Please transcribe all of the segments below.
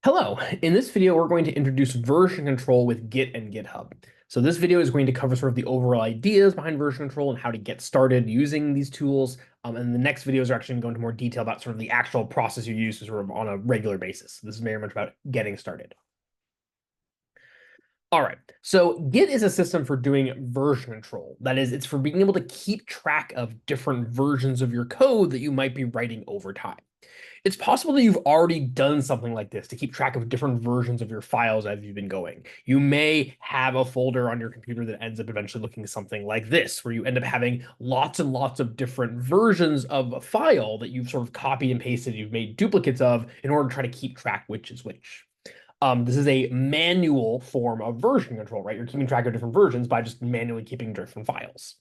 Hello, in this video, we're going to introduce version control with Git and GitHub. So this video is going to cover sort of the overall ideas behind version control and how to get started using these tools. And the next videos are actually going to go into more detail about sort of the actual process you use sort of on a regular basis. This is very much about getting started. All right, so Git is a system for doing version control. That is, it's for being able to keep track of different versions of your code that you might be writing over time. It's possible that you've already done something like this to keep track of different versions of your files as you've been going. You may have a folder on your computer that ends up eventually looking something like this, where you end up having lots and lots of different versions of a file that you've sort of copied and pasted, you've made duplicates of in order to try to keep track which is which. This is a manual form of version control, right? You're keeping track of different versions by just manually keeping different files.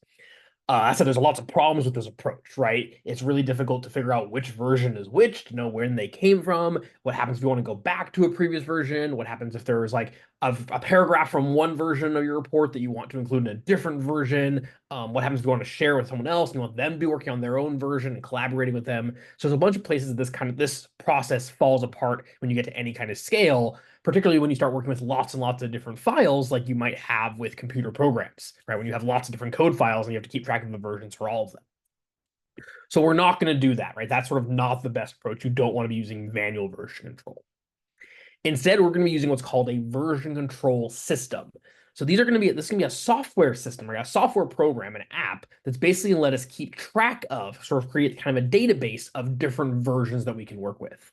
I said there's lots of problems with this approach, right? It's really difficult to figure out which version is which, to know when they came from, what happens if you want to go back to a previous version, what happens if there's like a paragraph from one version of your report that you want to include in a different version, what happens if you want to share with someone else and you want them to be working on their own version and collaborating with them. So there's a bunch of places this process falls apart when you get to any kind of scale, particularly when you start working with lots and lots of different files like you might have with computer programs, right? When you have lots of different code files and you have to keep track of the versions for all of them. So we're not going to do that, right? That's sort of not the best approach. You don't want to be using manual version control. Instead, we're going to be using what's called a version control system. So this is going to be a software system, or a software program, an app that's basically going to let us keep track of, sort of create kind of a database of different versions that we can work with.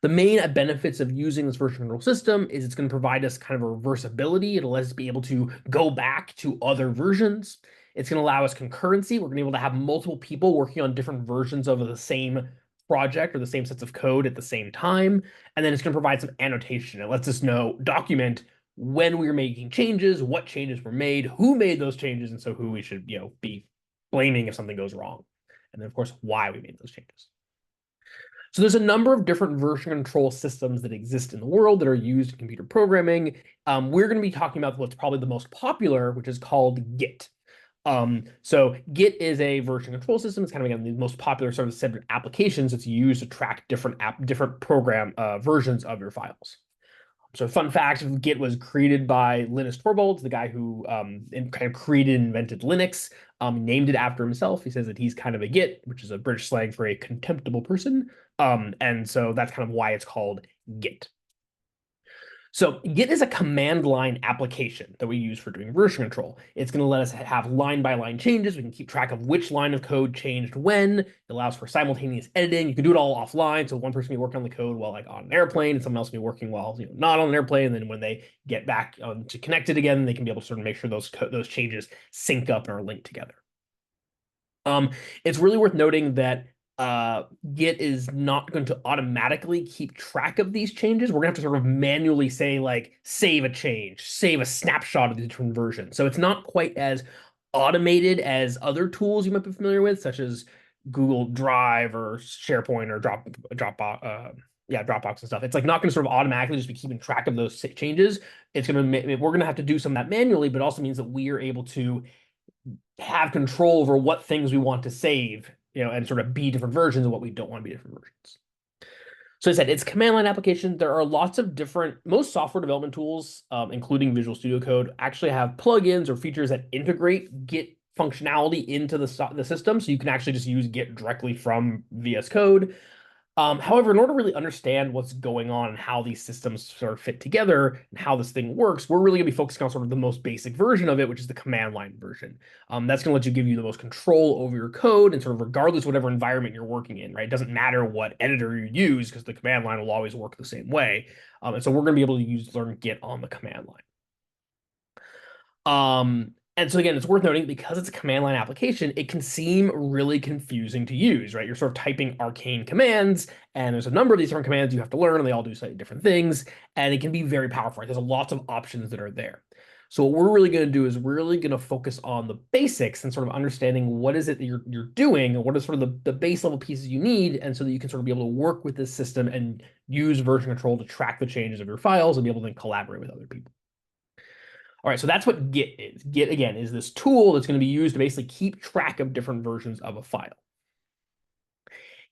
The main benefits of using this version control system is it's going to provide us kind of a reversibility. It'll let us be able to go back to other versions. It's going to allow us concurrency. We're going to be able to have multiple people working on different versions of the same project or the same sets of code at the same time. And then it's going to provide some annotation. It lets us document when we were making changes, what changes were made, who made those changes, and so who we should, be blaming if something goes wrong. And then, of course, why we made those changes. So there's a number of different version control systems that exist in the world that are used in computer programming. We're going to be talking about what's probably the most popular, which is called Git. So Git is a version control system. It's kind of, again, the most popular sort of set of applications that's used to track different program versions of your files. So fun fact, Git was created by Linus Torvalds, the guy who kind of created and invented Linux, named it after himself. He says that he's kind of a Git, which is a British slang for a contemptible person. And so that's kind of why it's called Git. So Git is a command line application that we use for doing version control. It's going to let us have line by line changes. We can keep track of which line of code changed when. It allows for simultaneous editing. You can do it all offline. So one person can be working on the code while like on an airplane, and someone else can be working while not on an airplane. And then when they get back to connect it again, they can be able to sort of make sure those changes sync up and are linked together. It's really worth noting that Git is not going to automatically keep track of these changes. We're gonna have to sort of manually say like save a change, save a snapshot of the different versions. So it's not quite as automated as other tools you might be familiar with, such as Google Drive or SharePoint or Dropbox and stuff. It's like not going to sort of automatically just be keeping track of those changes. We're going to have to do some of that manually, but it also means that we are able to have control over what things we want to save, and sort of be different versions of what we don't want to be different versions. So I said it's command line application. There are lots of most software development tools, including Visual Studio Code, actually have plugins or features that integrate Git functionality into the system. So you can actually just use Git directly from VS Code. However, in order to really understand what's going on and how these systems sort of fit together and how this thing works, we're really going to be focusing on sort of the most basic version of it, which is the command line version. That's going to give you the most control over your code and sort of regardless of whatever environment you're working in, right? It doesn't matter what editor you use because the command line will always work the same way. And so we're going to be able to learn Git on the command line. And so again, it's worth noting because it's a command line application, it can seem really confusing to use, right? You're sort of typing arcane commands, and there's a number of these different commands you have to learn, and they all do slightly different things, and it can be very powerful. Right? There's lots of options that are there. So what we're really going to do is we're really going to focus on the basics and sort of understanding what is it that you're doing, and what is sort of the base level pieces you need, and so that you can sort of be able to work with this system and use version control to track the changes of your files and be able to then collaborate with other people. All right, so that's what Git is. Git, again, is this tool that's going to be used to basically keep track of different versions of a file.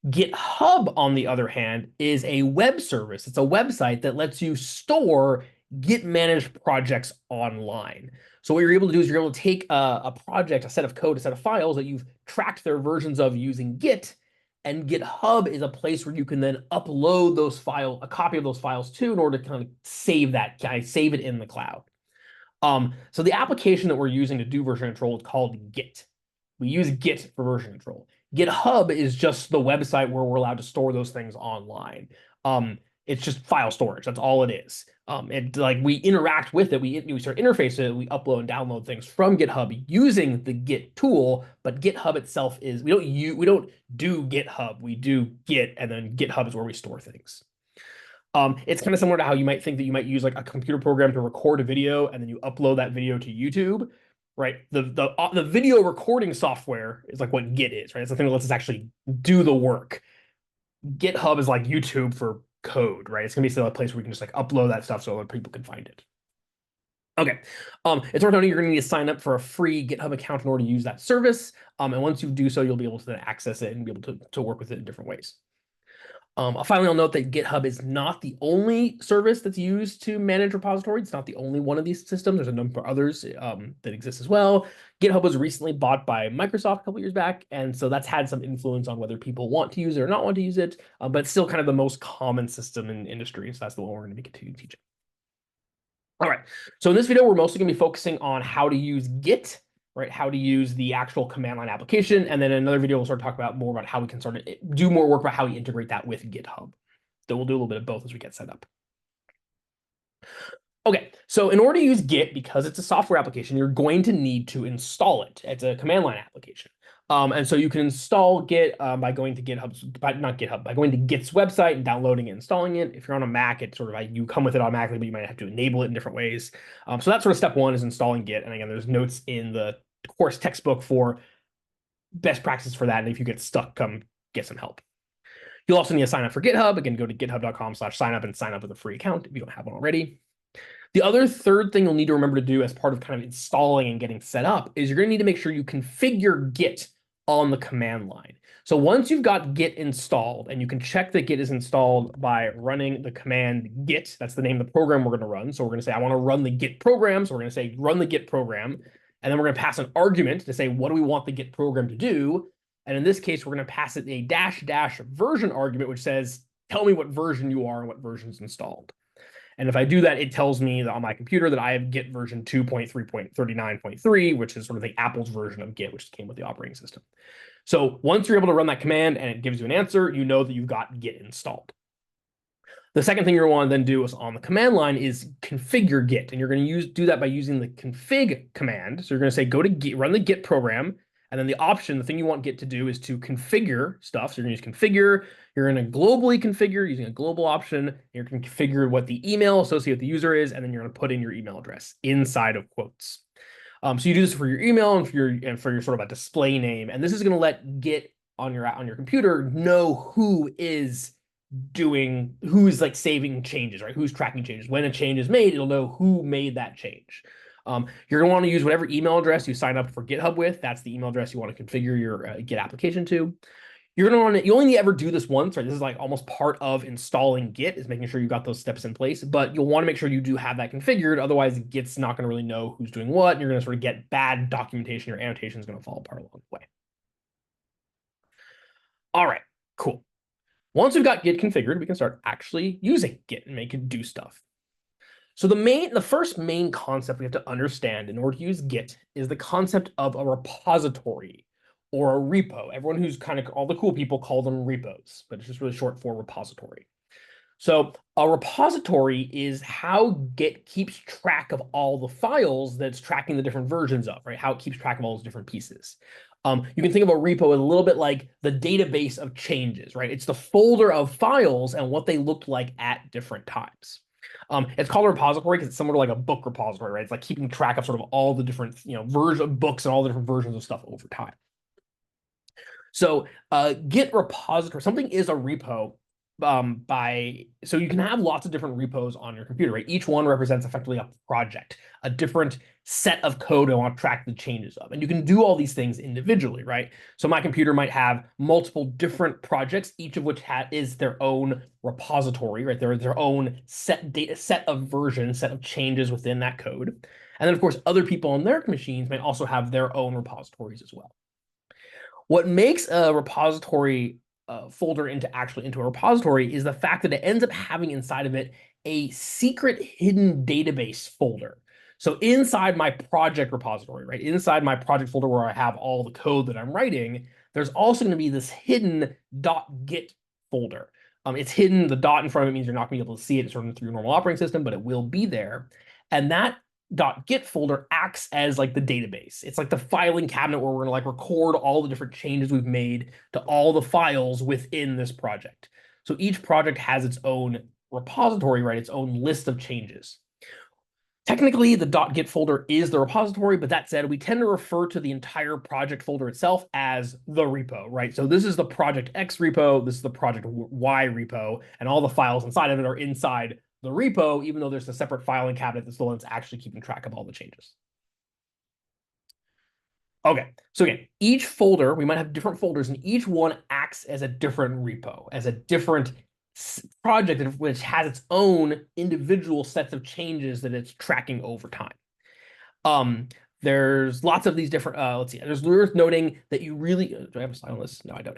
GitHub, on the other hand, is a web service. It's a website that lets you store Git managed projects online. So what you're able to do is you're able to take a project, a set of code, a set of files that you've tracked their versions of using Git, and GitHub is a place where you can then upload those files, a copy of those files to, in order to kind of save it in the cloud. So the application that we're using to do version control is called Git. We use Git for version control. GitHub is just the website where we're allowed to store those things online. It's just file storage. That's all it is. Like we interact with it. We start interface it. We upload and download things from GitHub using the Git tool. But GitHub itself is we don't do GitHub. We do Git, and then GitHub is where we store things. It's kind of similar to how you might think that you might use like a computer program to record a video and then you upload that video to YouTube, right? The video recording software is like what Git is, right? It's the thing that lets us actually do the work. GitHub is like YouTube for code, right? It's gonna be still a place where we can just like upload that stuff so other people can find it. Okay, it's worth noting you're going to need to sign up for a free GitHub account in order to use that service. And once you do so, you'll be able to then access it and be able to work with it in different ways. Finally, I'll note that GitHub is not the only service that's used to manage repositories. It's not the only one of these systems. There's a number of others that exist as well. GitHub was recently bought by Microsoft a couple years back, and so that's had some influence on whether people want to use it or not want to use it, but it's still kind of the most common system in industry, so that's the one we're going to be continuing teaching. All right, so in this video, we're mostly going to be focusing on how to use Git, right? How to use the actual command line application. And then in another video, we'll start to talk about more about how we can sort of do more work about how we integrate that with GitHub. So we'll do a little bit of both as we get set up. Okay, so in order to use Git, because it's a software application, you're going to need to install it. It's a command line application. And so you can install Git by going to by going to Git's website and downloading it, installing it. If you're on a Mac, it's sort of like you come with it automatically, but you might have to enable it in different ways. So that's sort of step one, is installing Git. And again, there's notes in the course textbook for best practices for that. And if you get stuck, come get some help. You'll also need to sign up for GitHub. Again, go to github.com/signup and sign up with a free account if you don't have one already. The other third thing you'll need to remember to do as part of kind of installing and getting set up is you're going to need to make sure you configure Git on the command line. So once you've got Git installed, and you can check that Git is installed by running the command Git, that's the name of the program we're going to run. So we're going to say, I want to run the Git program. So we're going to say, run the Git program. And then we're going to pass an argument to say, what do we want the Git program to do? And in this case, we're going to pass it a -- version argument, which says, tell me what version you are and what version's installed. And if I do that, it tells me that on my computer that I have Git version 2.3.39.3, which is sort of the Apple's version of Git, which came with the operating system. So once you're able to run that command and it gives you an answer, you know that you've got Git installed. The second thing you're going to want to then do is on the command line is configure Git. And you're going to do that by using the config command. So you're going to say, go to Git, run the Git program. And then the thing you want Git to do is to configure stuff. So you're going to use configure. You're going to globally configure using a global option. You're going to configure what the email associated with the user is, and then you're going to put in your email address inside of quotes. So you do this for your email and for your sort of a display name. And this is going to let Git on your computer know who's like saving changes, right? Who's tracking changes. When a change is made, it'll know who made that change. You're going to want to use whatever email address you sign up for GitHub with. That's the email address you want to configure your Git application to. You're going to want to, you only need to ever do this once, right? This is like almost part of installing Git, is making sure you've got those steps in place, but you'll want to make sure you do have that configured. Otherwise, Git's not going to really know who's doing what, and you're going to sort of get bad documentation. Your annotation is going to fall apart along the way. All right, cool. Once we've got Git configured, we can start actually using Git and make it do stuff. So the first main concept we have to understand in order to use Git is the concept of a repository or a repo. Everyone who's kind of, all the cool people call them repos, but it's just really short for repository. So a repository is how Git keeps track of all the files that's tracking the different versions of, right? How it keeps track of all those different pieces. You can think of a repo as a little bit like the database of changes, right? It's the folder of files and what they looked like at different times. It's called a repository because it's similar to like a book repository, right? It's like keeping track of sort of all the different, versions of books and all the different versions of stuff over time. So Git repository, something is a repo so you can have lots of different repos on your computer, right? Each one represents effectively a project, a different set of code I want to track the changes of. And you can do all these things individually, right? So my computer might have multiple different projects, each of which is their own repository, right? They're their own set of versions, set of changes within that code. And then, of course, other people on their machines might also have their own repositories as well. What makes a repository folder into a repository is the fact that it ends up having inside of it a secret hidden database folder. So inside my project repository, right, inside my project folder where I have all the code that I'm writing, there's also going to be this hidden .git folder. It's hidden. The dot in front of it means you're not going to be able to see it sort of through your normal operating system, but it will be there. And that .git folder acts as like the database. It's like the filing cabinet where we're going to like record all the different changes we've made to all the files within this project. So each project has its own repository, right? Its own list of changes. Technically, the .git folder is the repository, but that said, we tend to refer to the entire project folder itself as the repo, right? So this is the project X repo, this is the project Y repo, and all the files inside of it are inside the repo, even though there's a separate filing cabinet that's the one that's actually keeping track of all the changes. Okay, so again, each folder, we might have different folders, and each one acts as a different repo, as a different project which has its own individual sets of changes that it's tracking over time. There's lots of these different, let's see, there's worth noting that you really, do I have a slide on this? No, I don't.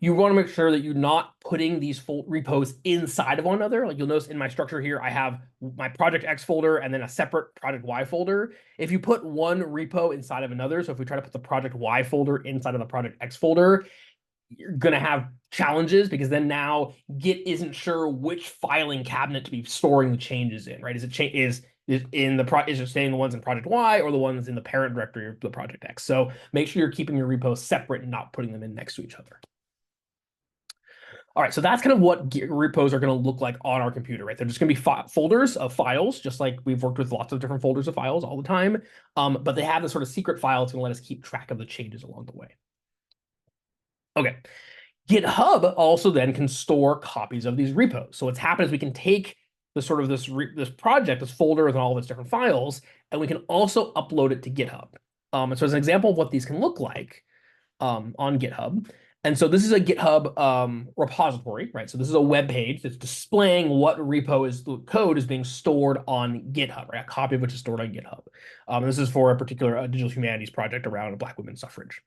You want to make sure that you're not putting these repos inside of one another. Like you'll notice in my structure here, I have my project X folder and then a separate project Y folder. If you put one repo inside of another, so if we try to put the project Y folder inside of the project X folder, you're going to have challenges because then now Git isn't sure which filing cabinet to be storing the changes in, right? Is it is it staying the ones in project Y or the ones in the parent directory of the project X? So make sure you're keeping your repos separate and not putting them in next to each other. All right, so that's kind of what Git repos are going to look like on our computer, right? They're just going to be folders of files, just like we've worked with lots of different folders of files all the time. But they have this sort of secret file that's going to let us keep track of the changes along the way. Okay. GitHub also then can store copies of these repos. So what's happened is we can take the sort of this project, this folder with all of its different files, and we can also upload it to GitHub. And so as an example of what these can look like on GitHub. And so this is a GitHub repository, right? So this is a web page that's displaying what repo is the code is being stored on GitHub, right? A copy of which is stored on GitHub. This is for a particular digital humanities project around Black women's suffrage.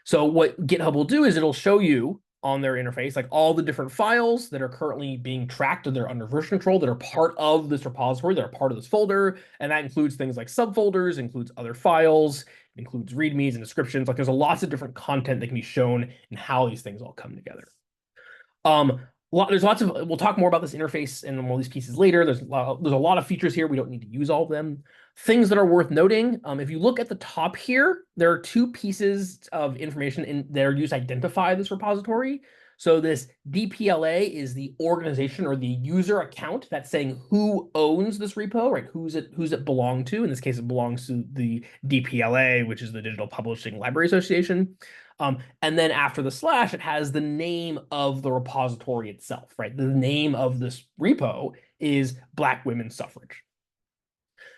So what GitHub will do is it'll show you on their interface like all the different files that are currently being tracked and they're under version control that are part of this repository, that are part of this folder. And that includes things like subfolders, includes other files, includes readmes and descriptions. Like there's lots of different content that can be shown and how these things all come together. There's lots of, we'll talk more about this interface and all these pieces later. There's a lot of features here. We don't need to use all of them. Things that are worth noting, if you look at the top here, there are two pieces of information that are used to identify this repository. So this DPLA is the organization or the user account that's saying who owns this repo, right? Who's it belong to? In this case, it belongs to the DPLA, which is the Digital Publishing Library Association. And then after the slash, it has the name of the repository itself, right? The name of this repo is Black Women's Suffrage.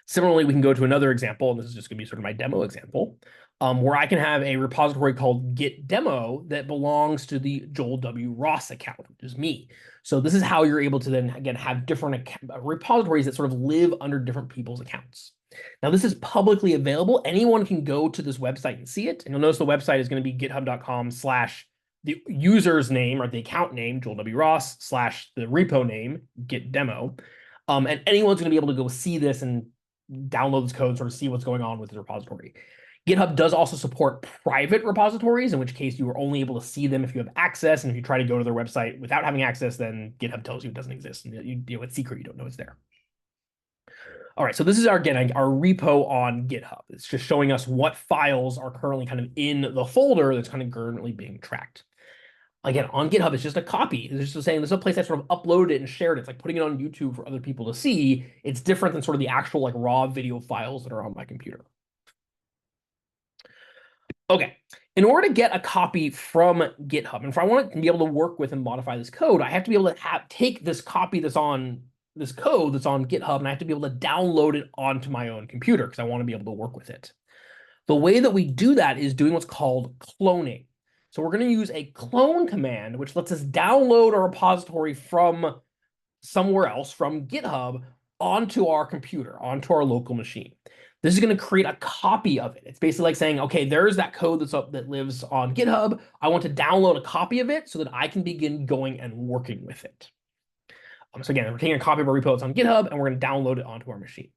Similarly, we can go to another example, and this is just going to be sort of my demo example, where I can have a repository called Git Demo that belongs to the Joel W. Ross account, which is me. So this is how you're able to then, again, have different repositories that sort of live under different people's accounts. Now, this is publicly available. Anyone can go to this website and see it. And you'll notice the website is going to be github.com/ the user's name or the account name, Joel W. Ross, / the repo name, Git Demo. And anyone's going to be able to go see this and download this code, sort of see what's going on with the repository. GitHub does also support private repositories, in which case you are only able to see them if you have access. And if you try to go to their website without having access, then GitHub tells you it doesn't exist. And it's secret, you don't know it's there. All right, so this is our repo on GitHub. It's just showing us what files are currently kind of in the folder that's kind of currently being tracked. Again, on GitHub, it's just a copy. It's just saying there's a place I sort of uploaded it and shared it. It's like putting it on YouTube for other people to see. It's different than sort of the actual like raw video files that are on my computer. Okay, In order to get a copy from GitHub, and if I want to be able to work with and modify this code, I have to be able to take this copy that's on this code that's on GitHub, and I have to be able to download it onto my own computer because I want to be able to work with it. The way that we do that is doing what's called cloning. So we're going to use a clone command, which lets us download a repository from somewhere else, from GitHub, onto our computer, onto our local machine. This is going to create a copy of it. It's basically like saying, okay, there's that code that's up that lives on GitHub. I want to download a copy of it so that I can begin going and working with it. So again, we're taking a copy of our repo that's on GitHub, and we're going to download it onto our machine.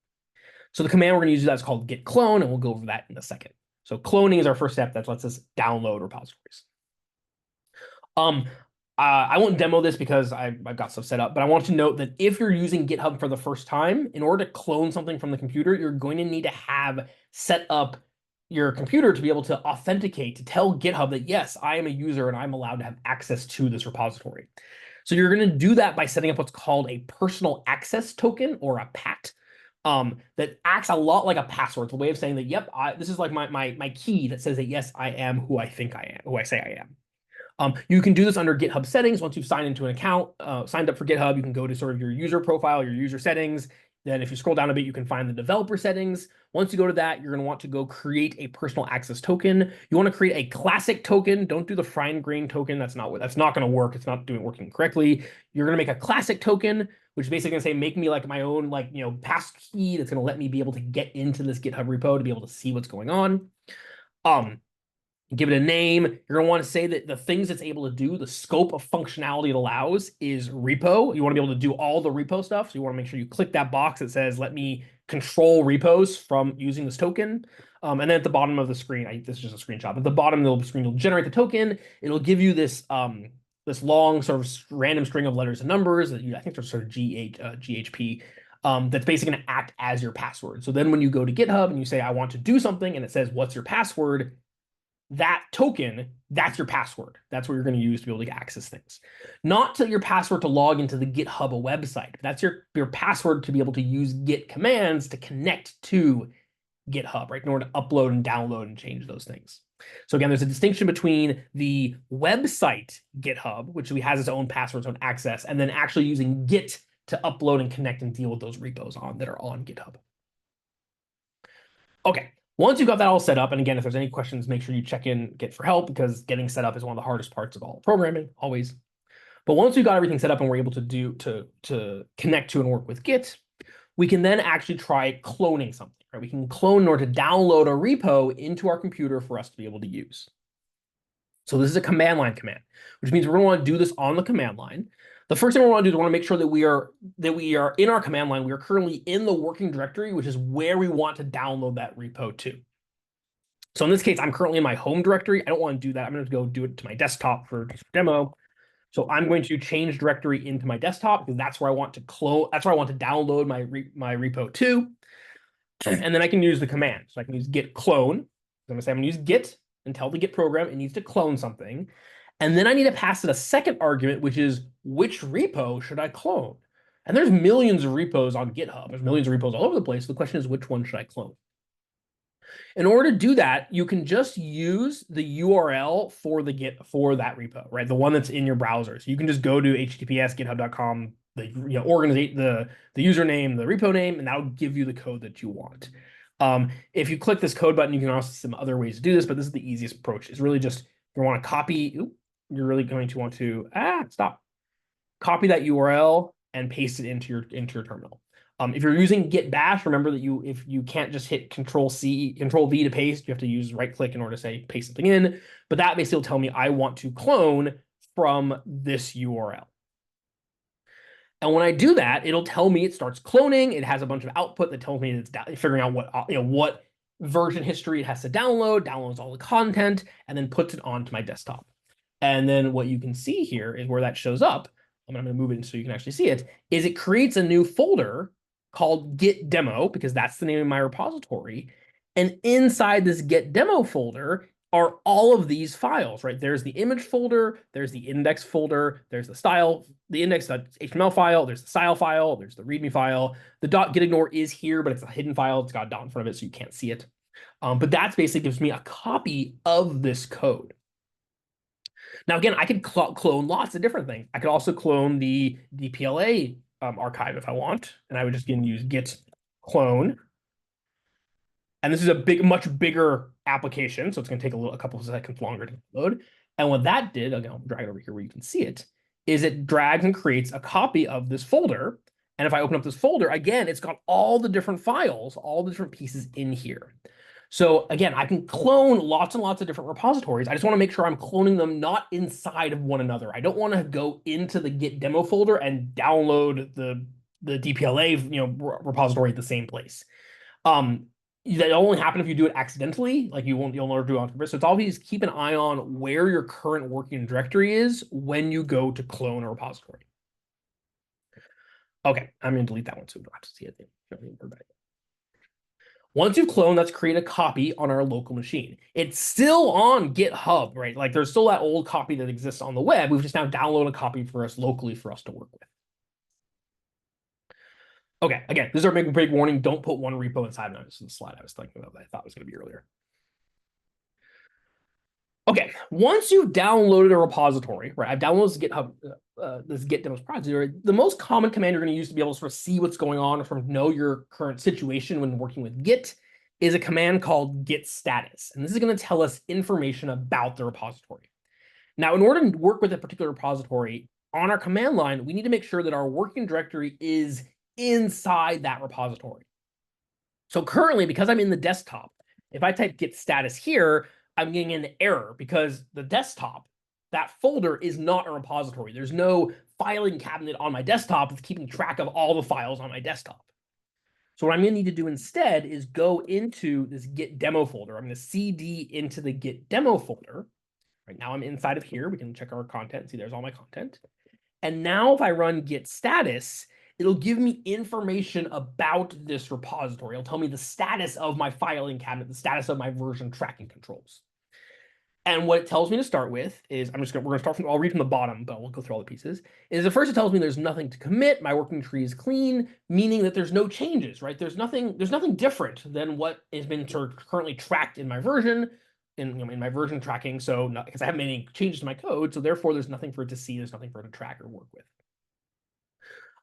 So the command we're going to use that is called git clone, and we'll go over that in a second. So cloning is our first step that lets us download repositories. I won't demo this because I've got stuff set up, but I want to note that if you're using GitHub for the first time, in order to clone something from the computer, you're going to need to have set up your computer to be able to authenticate, to tell GitHub that, yes, I am a user and I'm allowed to have access to this repository. So you're going to do that by setting up what's called a personal access token, or a PAT. That acts a lot like a password. It's a way of saying that, yep, this is like my key that says that, yes, I am who I think I am, who I say I am. You can do this under GitHub settings. Once you've signed into an account, signed up for GitHub, you can go to sort of your user profile, your user settings. Then if you scroll down a bit, you can find the developer settings. Once you go to that, you're going to want to go create a personal access token. You want to create a classic token. Don't do the fine grained token. That's not going to work. It's not working correctly. You're going to make a classic token, which is basically going to say, make me like my own, like, pass key that's going to let me be able to get into this GitHub repo to be able to see what's going on. Give it a name. You're going to want to say that the things it's able to do, the scope of functionality it allows, is repo. You want to be able to do all the repo stuff. So you want to make sure you click that box that says, let me control repos from using this token. And then at the bottom of the screen, this is just a screenshot. At the bottom of the screen, it'll generate the token. It'll give you this this long sort of random string of letters and numbers that I think they're sort of GHP. That's basically going to act as your password. So then when you go to GitHub and you say, I want to do something, and it says, what's your password? That token, that's your password. That's what you're going to use to be able to access things. Not your password to log into the GitHub website. That's your password to be able to use Git commands to connect to GitHub, right? In order to upload and download and change those things. So again, there's a distinction between the website GitHub, which has its own password, its own access, and then actually using Git to upload and connect and deal with those repos that are on GitHub. Okay. Once you've got that all set up, and again, if there's any questions, make sure you check in Git for help, because getting set up is one of the hardest parts of all programming, always. But once we've got everything set up and we're able to connect to and work with Git, we can then actually try cloning something. Right? We can clone in order to download a repo into our computer for us to be able to use. So this is a command line command, which means we're going to want to do this on the command line. The first thing we want to do is we want to make sure that we are in our command line. We are currently in the working directory, which is where we want to download that repo to. So in this case, I'm currently in my home directory. I don't want to do that. I'm going to go do it to my desktop for demo. So I'm going to change directory into my desktop, because that's where I want to clone. That's where I want to download my repo to. And then I can use the command. So I can use git clone. I'm going to say I'm going to use git and tell the git program it needs to clone something. And then I need to pass it a second argument, which is, which repo should I clone? And there's millions of repos on GitHub. There's millions of repos all over the place. The question is, which one should I clone? In order to do that, you can just use the URL for that repo, right? The one that's in your browser. So you can just go to https://github.com, organize the username, the repo name, and that'll give you the code that you want. If you click this code button, you can also see some other ways to do this, but this is the easiest approach. It's really just, you want to copy. You're really going to want to copy that URL and paste it into your terminal. If you're using git bash, remember that if you can't just hit Control V to paste, you have to use right click in order to say paste something in. But that basically will tell me I want to clone from this URL. And when I do that, it'll tell me it starts cloning. It has a bunch of output that tells me it's figuring out what version history it has to downloads all the content, and then puts it onto my desktop. And then what you can see here is where that shows up. I'm going to move it so you can actually see it. Is it creates a new folder called Git Demo, because that's the name of my repository. And inside this Git Demo folder are all of these files, right? There's the image folder, there's the index folder, there's the index.html file, there's the style file, there's the README file. The .gitignore is here, but it's a hidden file. It's got a dot in front of it, so you can't see it. But that basically gives me a copy of this code. Now, again, I could clone lots of different things. I could also clone the DPLA archive if I want, and I would just use git clone. And this is a much bigger application, so it's going to take a couple of seconds longer to load. And what that did, again, I'll drag it over here where you can see it, is it drags and creates a copy of this folder. And if I open up this folder, again, it's got all the different files, all the different pieces in here. So again, I can clone lots and lots of different repositories. I just want to make sure I'm cloning them not inside of one another. I don't want to go into the Git demo folder and download the DPLA repository at the same place. That only happen if you do it accidentally, like you'll never do it on purpose. So it's always keep an eye on where your current working directory is when you go to clone a repository. Okay, I'm going to delete that one so we don't have to see it. Once you've cloned, let's create a copy on our local machine. It's still on GitHub, right? Like there's still that old copy that exists on the web. We've just now downloaded a copy for us locally for us to work with. Okay, again, this is our big warning. Don't put one repo inside. No, this is the slide I was thinking about that I thought was going to be earlier. Okay, once you've downloaded a repository, right? I've downloaded this GitHub, this Git demos repository. The most common command you're going to use to be able to sort of see what's going on or sort of know your current situation when working with Git is a command called git status. And this is going to tell us information about the repository. Now, in order to work with a particular repository on our command line, we need to make sure that our working directory is inside that repository. So currently, because I'm in the desktop, if I type git status here, I'm getting an error because the desktop, that folder is not a repository. There's no filing cabinet on my desktop that's keeping track of all the files on my desktop. So what I'm going to need to do instead is go into this Git demo folder. I'm going to cd into the Git demo folder. Right now I'm inside of here. We can check our content. See, there's all my content. And now if I run git status, it'll give me information about this repository. It'll tell me the status of my filing cabinet, the status of my version tracking controls. And what it tells me to start with is, we're going to start from, I'll read from the bottom, but we'll go through all the pieces, is at first it tells me there's nothing to commit, my working tree is clean, meaning that there's no changes, right? There's nothing different than what has been sort of currently tracked in my version, in my version tracking, so because I haven't made any changes to my code, so therefore there's nothing for it to see, there's nothing for it to track or work with.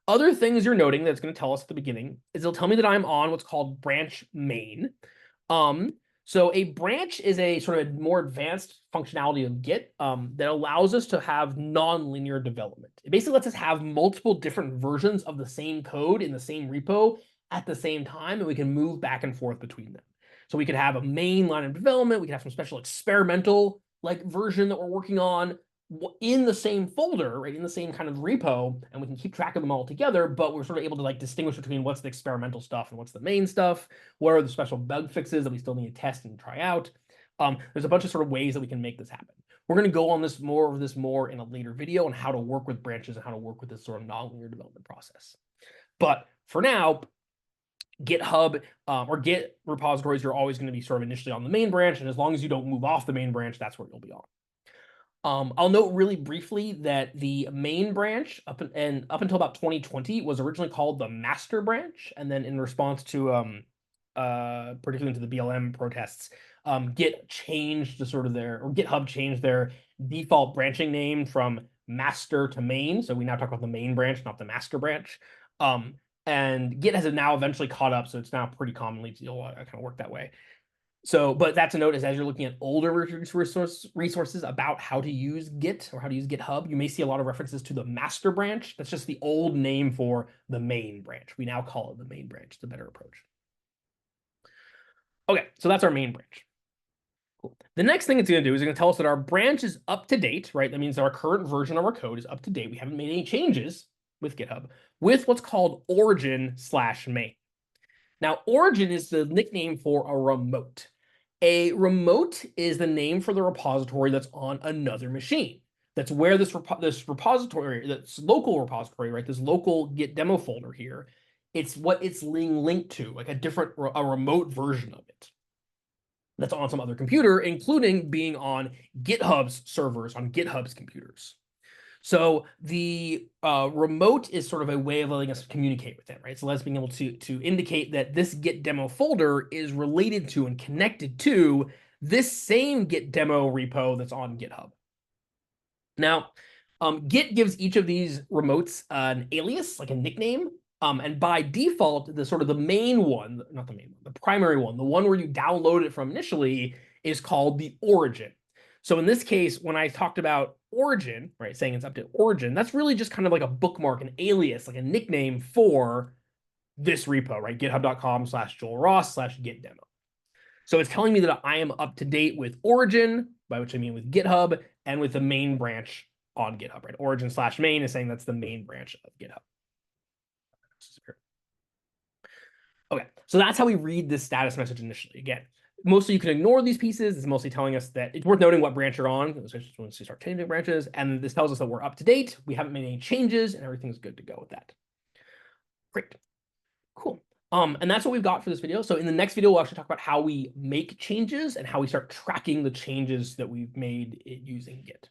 Other things you're noting that's going to tell us at the beginning is it'll tell me that I'm on what's called branch main. So a branch is a sort of more advanced functionality of Git that allows us to have non-linear development. It basically lets us have multiple different versions of the same code in the same repo at the same time, and we can move back and forth between them. So we could have a main line of development, we could have some special experimental like version that we're working on in the same folder, right, in the same kind of repo, and we can keep track of them all together, but we're sort of able to like distinguish between what's the experimental stuff and what's the main stuff, what are the special bug fixes that we still need to test and try out. There's a bunch of sort of ways that we can make this happen. We're going to go on this more in a later video on how to work with branches and how to work with this sort of nonlinear development process. But for now, GitHub or Git repositories are always going to be sort of initially on the main branch, and as long as you don't move off the main branch, that's where you'll be on. I'll note really briefly that the main branch up until about 2020 was originally called the master branch, and then in response to particularly into the BLM protests, GitHub changed their default branching name from master to main, so we now talk about the main branch, not the master branch. And Git has now eventually caught up, so it's now pretty commonly kind of work that way. So, but that's a note is as you're looking at older resources about how to use Git or how to use GitHub, you may see a lot of references to the master branch. That's just the old name for the main branch. We now call it the main branch. It's a better approach. Okay, so that's our main branch. Cool. The next thing it's going to do is it's going to tell us that our branch is up to date, right? That means our current version of our code is up to date. We haven't made any changes with GitHub with what's called origin/main. Now, origin is the nickname for a remote. A remote is the name for the repository that's on another machine. That's where this repository, this local repository, right? This local Git demo folder here, it's what it's linked to, like a remote version of it that's on some other computer, including being on GitHub's servers, on GitHub's computers. So the remote is sort of a way of letting us communicate with it, right? So let's being able to indicate that this Git demo folder is related to and connected to this same Git demo repo that's on GitHub. Now, Git gives each of these remotes an alias, like a nickname. And by default, the sort of the main one, not the main one, the primary one, the one where you download it from initially is called the origin. So in this case, when I talked about origin, right, saying it's up to origin, that's really just kind of like a bookmark, an alias, like a nickname for this repo, right? github.com/joelross/git demo. So it's telling me that I am up to date with origin, by which I mean with GitHub, and with the main branch on GitHub, right? Origin/main is saying that's the main branch of GitHub. Okay, so that's how we read this status message initially. Again, mostly you can ignore these pieces. It's mostly telling us that it's worth noting what branch you're on, especially once you start changing branches. And this tells us that we're up to date. We haven't made any changes, and everything's good to go with that. Great, cool. And that's what we've got for this video. So in the next video, we'll actually talk about how we make changes and how we start tracking the changes that we've made using Git.